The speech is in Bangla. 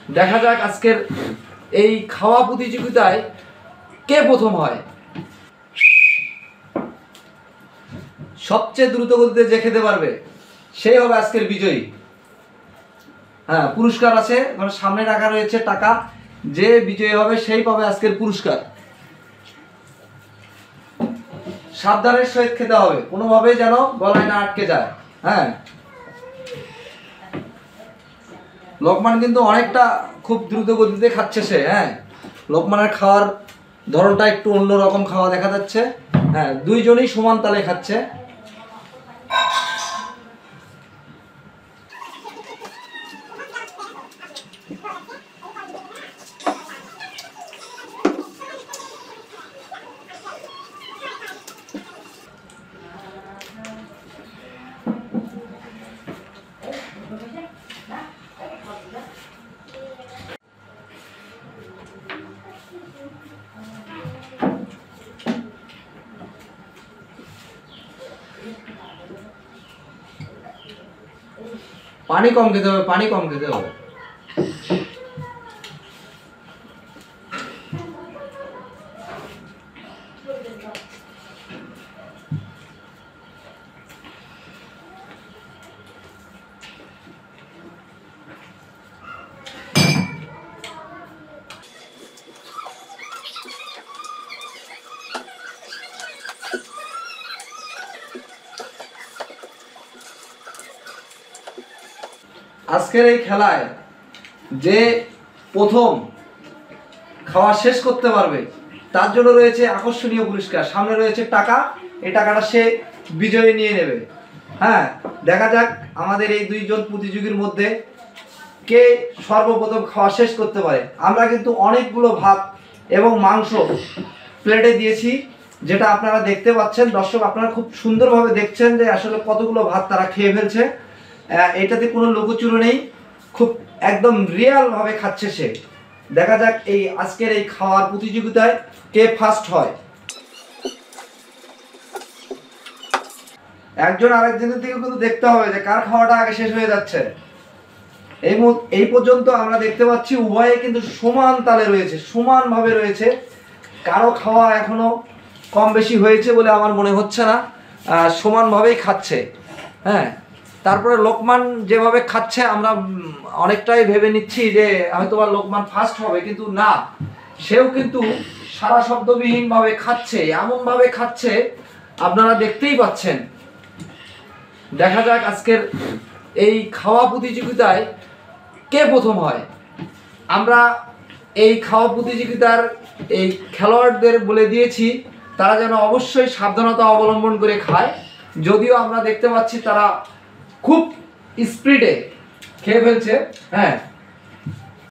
দেখা যাক আজকের এই খাওয়া প্রতিযোগিতায় কে প্রথম হয়। সবচেয়ে দ্রুত গতিতে যে খেতে পারবে সেই হবে আজকের বিজয়ী। হ্যাঁ, পুরস্কার আছে, মানে সামনে রাখা রয়েছে টাকা। যে বিজয়ী হবে সেই পাবে আজকের পুরস্কার। সাবধানের সহিত খেতে হবে, কোনোভাবেই যেন গলায় না আটকে যায়। হ্যাঁ, লোকমান কিন্তু অনেকটা খুব দ্রুত গতিতে খাচ্ছে সে। হ্যাঁ, লোকমানের খাওয়ার ধরনটা একটু অন্যরকম খাওয়া দেখা যাচ্ছে। হ্যাঁ, দুইজনই সমান তালে খাচ্ছে। পানি কম খেতে হবে, পানি কম খেতে হবে। আজকের এই খেলায় যে প্রথম খাওয়া শেষ করতে পারবে তার জন্য রয়েছে আকর্ষণীয় পুরস্কার। সামনে রয়েছে টাকা, এই টাকাটা সে বিজয়ী নিয়ে নেবে। হ্যাঁ, দেখা যাক আমাদের এই দুইজন প্রতিযোগীর মধ্যে কে সর্বপ্রথম খাওয়া শেষ করতে পারে। আমরা কিন্তু অনেকগুলো ভাত এবং মাংস প্লেটে দিয়েছি, যেটা আপনারা দেখতে পাচ্ছেন। দর্শক, আপনারা খুব সুন্দরভাবে দেখছেন যে আসলে কতগুলো ভাত তারা খেয়ে ফেলছে। এটাতে কোনো লুকোচুরি নেই, খুব একদম রিয়াল ভাবে খাচ্ছে সে। দেখা যাক এই আজকের এই খাওয়ার প্রতিযোগিতায় কে ফার্স্ট হয়। একজন আরেকজনের দিকে কিন্তু দেখতে হবে যে কার খাওয়াটা আগে শেষ হয়ে যাচ্ছে। এই পর্যন্ত আমরা দেখতে পাচ্ছি উভয়ে কিন্তু সমান তালে রয়েছে, সমানভাবে রয়েছে। কারো খাওয়া এখনো কম বেশি হয়েছে বলে আমার মনে হচ্ছে না, সমানভাবেই খাচ্ছে। হ্যাঁ, তারপরে লোকমান যেভাবে খাচ্ছে আমরা অনেকটাই ভেবে নিচ্ছি যে হয়তো বা লোকমান ফার্স্ট হবে, কিন্তু না, সেও কিন্তু সারা শব্দবিহীনভাবে খাচ্ছে, এমনভাবে খাচ্ছে আপনারা দেখতেই পাচ্ছেন। দেখা যাক আজকের এই খাওয়া প্রতিযোগিতায় কে প্রথম হয়। আমরা এই খাওয়া প্রতিযোগিতার এই খেলোয়াড়দের বলে দিয়েছি তারা যেন অবশ্যই সাবধানতা অবলম্বন করে খায়। যদিও আমরা দেখতে পাচ্ছি তারা খুব স্পিডে খেয়ে ফেলছে। হ্যাঁ,